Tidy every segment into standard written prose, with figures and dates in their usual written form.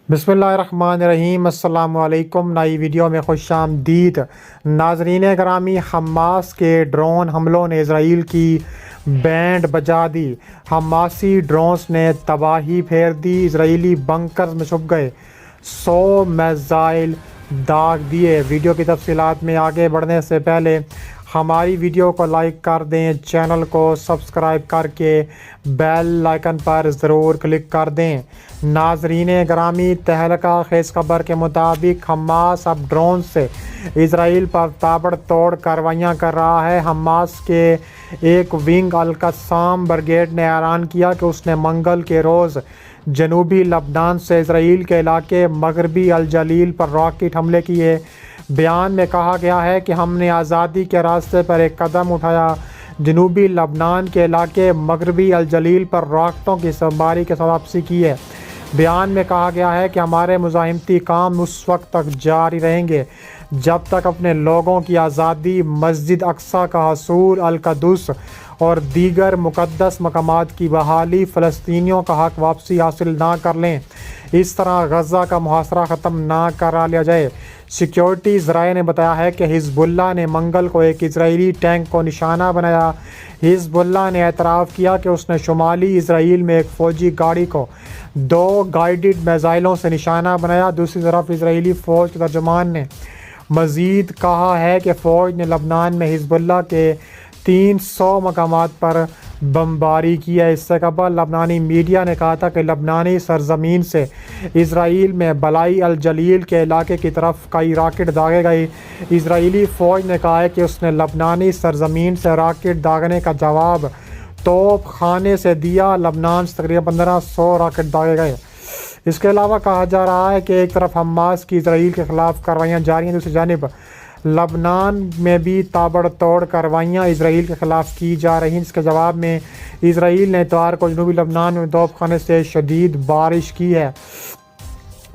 बिस्मिल्लाहिर्रहमानिर्रहीम। अस्सलाम वालेकुम। नई वीडियो में खुश आमदीद। नाजरीन ग्रामी, हमास के ड्रोन हमलों ने इसराइल की बैंड बजा दी। हमासी ड्रोन्स ने तबाही फेर दी। इसराइली बंकर में छुप गए 100 मिसाइल दाग दिए। वीडियो की तफसीलात में आगे बढ़ने से पहले हमारी वीडियो को लाइक कर दें, चैनल को सब्सक्राइब करके बेल आइकन पर ज़रूर क्लिक कर दें। नाजरीन ग्रामी, तहलका खेज खबर के मुताबिक हमास अब ड्रोन से इसराइल पर ताबड़तोड़ कार्रवाइयाँ कर रहा है। हमास के एक विंग अल-कस्साम ब्रिगेड ने ऐलान किया कि उसने मंगल के रोज़ जनूबी लबनान से इसराइल के इलाके मगरबी अल जलील पर रॉकेट हमले किए। बयान में कहा गया है कि हमने आज़ादी के रास्ते पर एक कदम उठाया। जनूबी लबनान के इलाके मगरबी अल जलील पर रॉकेटों की बमबारी के साथ वापसी की है। बयान में कहा गया है कि हमारे मुज़ाहिमती काम उस वक्त तक जारी रहेंगे जब तक अपने लोगों की आज़ादी, मस्जिद अक्सा का हसूल, अल-कुद्स और दीगर मुक़द्दस मकामात की बहाली, फ़लस्तीनियों का हक़ वापसी हासिल ना कर लें। इस तरह गज़ा का मुहासरा ख़त्म ना करा लिया जाए। सिक्योरिटी ज़राए ने बताया है कि हिज़्बुल्लाह ने मंगल को एक इजरायली टैंक को निशाना बनाया। हिज़्बुल्लाह ने एतराफ़ किया कि उसने शुमाली इसराइल में एक फ़ौजी गाड़ी को 2 गाइडेड मिसाइलों से निशाना बनाया। दूसरी तरफ इसराइली फ़ौज के तर्जुमान ने मज़ीद कहा है कि फ़ौज ने लबनान में हिज़्बुल्लाह के 300 मकामात पर बमबारी की है। इससे कबल लबनानी मीडिया ने कहा था कि लबनानी सरजमीन से इसराइल में बलाई अल जलील के इलाके की तरफ कई रॉकेट दागे गए। इसराइली फ़ौज ने कहा है कि उसने लबनानी सरजमीन से रॉकेट दागने का जवाब तोप खाने से दिया। लबनान से तकरीबन 1500 रॉकेट दागे गए। इसके अलावा कहा जा रहा है कि एक तरफ हमास की इसराइल के ख़िलाफ़ कार्रवाइयाँ जारी हैं, दूसरी जानिब लबनान में भी ताबड़तोड़ कार्रवाइयाँ इसराइल के ख़िलाफ़ की जा रही हैं। इसके जवाब में इसराइल ने इतवार को जनूबी लबनान में तोपखाने से शदीद बारिश की है।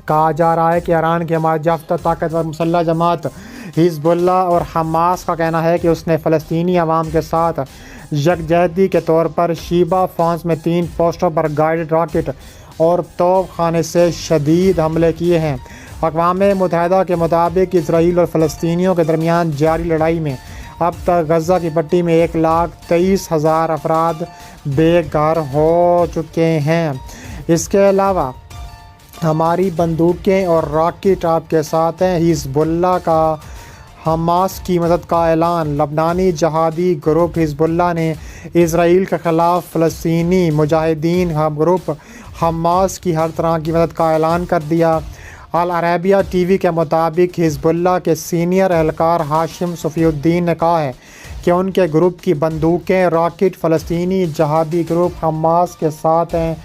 कहा जा रहा है कि ईरान की हमायत याफ्ता ताकतवर मुसल्लह जमात हिज़्बुल्लाह और हमास का कहना है कि उसने फ़लस्तीनी अवाम के साथ यकजहती के तौर पर शीबा फ्रांस में 3 पोस्टों पर गाइडेड रॉकेट और तोपखाने से शदीद हमले किए हैं। अक़वाम मुत्तहिदा के मुताबिक इसराइल और फ़लस्तीनियों के दरमियान जारी लड़ाई में अब तक गज़ा की पट्टी में 1,23,000 अफराद बेघर हो चुके हैं। इसके अलावा हमारी बंदूकें और रॉकेट आपके साथ हैं। हिज़्बुल्लाह का हमास की मदद का ऐलान। लबनानी जहादी ग्रुप हिज़्बुल्लाह ने इसराइल के ख़िलाफ़ फ़लस्तीनी मुजाहिदीन ग्रुप हमास की हर तरह की मदद का ऐलान कर दिया। अल अरबिया टीवी के मुताबिक हिज़्बुल्लाह के सीनियर एहलकार हाशिम सफ़ीउद्दीन ने कहा है कि उनके ग्रुप की बंदूकें, रॉकेट फ़लस्तीनी जहादी ग्रुप हमास के साथ हैं,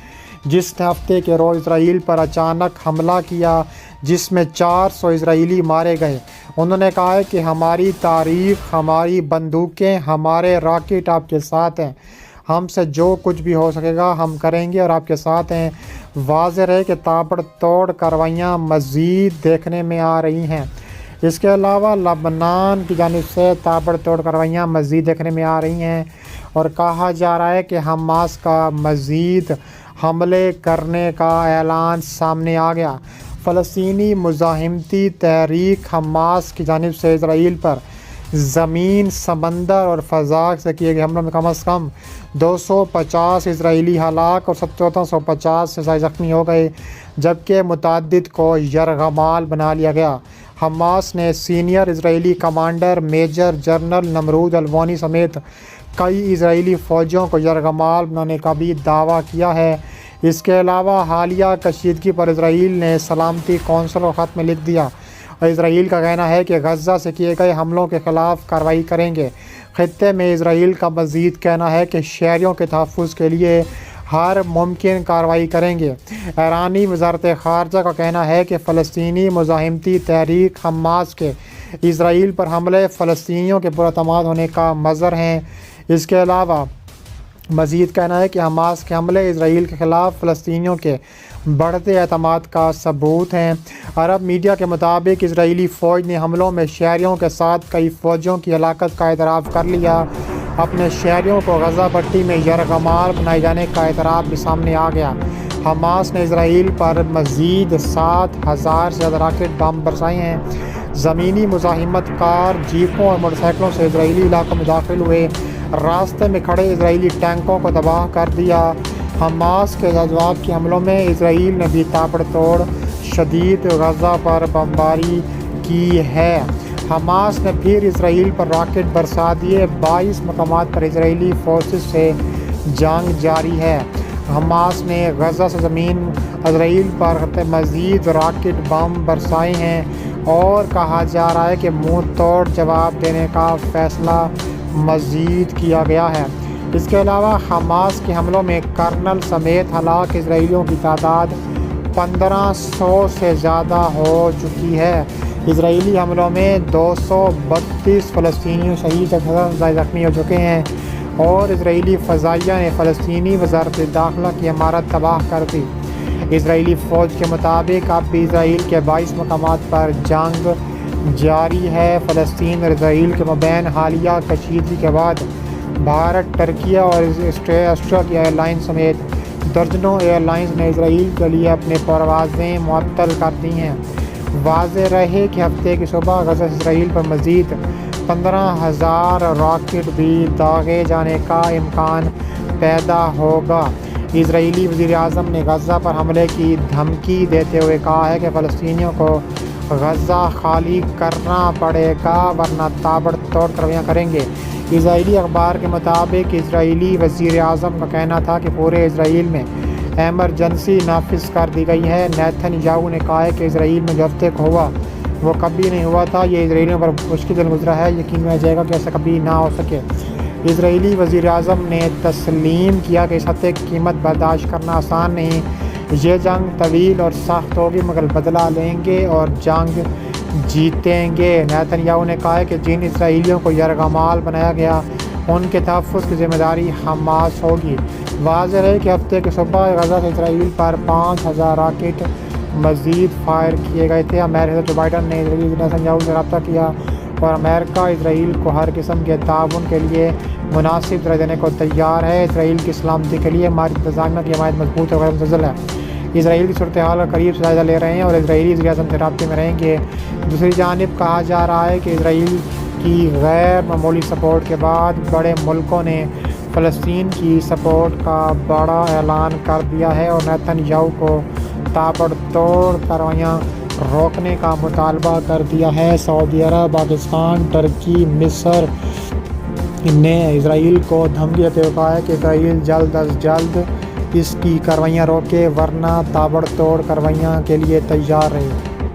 जिसने हफ्ते के रोज़ इसराइल पर अचानक हमला किया जिसमें 400 इसराइली मारे गए। उन्होंने कहा है कि हमारी तारीख़, हमारी बंदूकें, हमारे रॉकेट आपके साथ हैं। हमसे जो कुछ भी हो सकेगा हम करेंगे और आपके साथ हैं। वाज़ेह है कि ताबड़तोड़ कार्रवाइयाँ मज़ीद देखने में आ रही हैं। इसके अलावा लबनान की जानिब से ताबड़तोड़ कार्रवाइयाँ मज़ीद देखने में आ रही हैं और कहा जा रहा है कि हमास का मज़ीद हमले करने का ऐलान सामने आ गया। फ़लस्तीनी मुज़ाहिमती तहरीक हमास की जानिब से इसराइल पर ज़मीन, समंदर और फ़ज़ा से किए गए हमलों में कम से कम 250 इसराइली हलाक और 1750 से ज़्यादा ज़ख्मी हो गए, जबकि मुतअद्दिद को यरगमाल बना लिया गया। हमास ने सीनियर इसराइली commander major general Nimrod Aloni समेत कई इसराइली फ़ौजियों को यरगमाल बनाने का भी दावा किया है। इसके अलावा हालिया कशीदगी पर इसराइल ने सलामती कौंसिल को ख़त में लिख दिया। इसराइल का कहना है कि गज़ा से किए गए हमलों के ख़िलाफ़ कार्रवाई करेंगे। ख़ित्ते में इसराइल का मज़ीद कहना है कि शहरियों के तहफ़्फ़ुज़ के लिए हर मुमकिन कार्रवाई करेंगे। ईरानी वज़ारत ख़ारजा का कहना है कि फ़लस्तीनी मुज़ाहिमती तहरीक हमास के इसराइल पर हमले फ़लस्तीनियों के पुरअतमाद होने का मज़हर हैं। इसके अलावा मज़ीद कहना है कि हमास के हमले इसराइल के ख़िलाफ़ फ़लस्तीनियों के बढ़ते एतमाद का सबूत हैं। अरब मीडिया के मुताबिक इसराइली फ़ौज ने हमलों में शहरियों के साथ कई फ़ौजियों की हलाकत का एतराफ़ कर लिया। अपने शहरियों को गज़ा पट्टी में यरगमाल बनाए जाने का एतराफ़ भी सामने आ गया। حماس نے اسرائیل پر مزید 7,000 سے زیادہ راکٹ بم برسائے ہیں۔ زمینی مزاحمت کار جیپوں اور موٹر سائیکلوں سے اسرائیلی علاقوں میں داخل ہوئے، راستے میں کھڑے اسرائیلی ٹینکوں کو تباہ کر دیا۔ حماس کے جواب کے حملوں میں اسرائیل نے بھی تابڑ توڑ شدید غزہ پر بمباری کی ہے۔ حماس نے پھر اسرائیل پر راکٹ برسا دیے، 22 مقامات پر اسرائیلی فورسز سے جنگ جاری ہے۔ حماس نے غزہ سے زمین اسرائیل پر مزید راکٹ بم برسائے ہیں اور کہا جا رہا ہے کہ منہ توڑ جواب دینے کا فیصلہ مزید کیا گیا ہے۔ اس کے علاوہ حماس کے حملوں میں کرنل سمیت ہلاک اسرائیلیوں کی تعداد 1500 سے زیادہ ہو چکی ہے۔ اسرائیلی حملوں میں 232 فلسطینی شہید زخمی ہو چکے ہیں اور اسرائیلی فضائیہ نے فلسطینی وزارت داخلہ کی عمارت تباہ کر دی۔ اسرائیلی فوج کے مطابق اب بھی اسرائیل کے 22 مقامات پر جنگ جاری ہے۔ فلسطین اور اسرائیل کے مابین حالیہ کشیدگی کے بعد بھارت، ترکی اور آسٹریا کی ایئر لائنز سمیت درجنوں ایئر لائنز نے اسرائیل کے لیے اپنی پروازیں معطل کر دی ہیں۔ واضح رہے کہ ہفتے کی صبح غزہ سے اسرائیل پر مزید 15,000 راکٹ بھی داغے جانے کا امکان پیدا ہوگا۔ اسرائیلی وزیر اعظم نے غزہ پر حملے کی دھمکی دیتے ہوئے کہا ہے کہ فلسطینیوں کو غزہ خالی کرنا پڑے گا ورنہ تابڑ توڑ کارروائیاں کریں گے۔ اسرائیلی اخبار کے مطابق اسرائیلی وزیر اعظم کا کہنا تھا کہ پورے اسرائیل میں ایمرجنسی نافذ کر دی گئی ہے۔ نیتن یاہو نے کہا ہے کہ اسرائیل میں جو ہفتے کو ہوا وہ کبھی نہیں ہوا تھا، یہ اسرائیلیوں پر مشکل دن گزرا ہے، یقین میں آ جائے گا کہ ایسا کبھی نہ ہو سکے۔ اسرائیلی وزیر اعظم نے تسلیم کیا کہ اس ہفتے کی قیمت برداشت کرنا آسان نہیں، یہ جنگ طویل اور سخت ہوگی مگر بدلہ لیں گے اور جنگ جیتیں گے۔ نیتن یاہو نے کہا ہے کہ جن اسرائیلیوں کو یرغمال بنایا گیا ان کے تحفظ کی ذمہ داری حماس ہوگی۔ واضح ہے کہ ہفتے کی صبح غزہ سے اسرائیل پر 5,000 راکٹ مزید فائر کیے گئے تھے۔ امریکہ صدر جو بائیڈن نے اسرائیلی وزیر نیتن یاہو سے رابطہ کیا اور امریکہ اسرائیل کو ہر قسم کے تعاون کے لیے مناسب رائے دینے کو تیار ہے۔ اسرائیل کی سلامتی کے لیے ہماری انتظامیہ کی حمایت مضبوط اور غیر متزلزل ہے۔ اسرائیل کی صورتحال کا قریب سے جائزہ لے رہے ہیں اور اسرائیلی وزیر اعظم سے رابطے میں رہیں گے۔ دوسری جانب کہا جا رہا ہے کہ اسرائیل کی غیر معمولی سپورٹ کے بعد بڑے ملکوں نے فلسطین کی سپورٹ کا بڑا اعلان کر دیا ہے اور نیتن یاہو کو تابڑ توڑ کارروائیاں روکنے کا مطالبہ کر دیا ہے۔ سعودی عرب، پاکستان، ترکی، مصر نے اسرائیل کو دھمکی دیتے ہوئے کہا ہے کہ اسرائیل جلد از جلد اس کی کارروائیاں روکے ورنہ تابڑ توڑ کارروائیاں کے لیے تیار رہے۔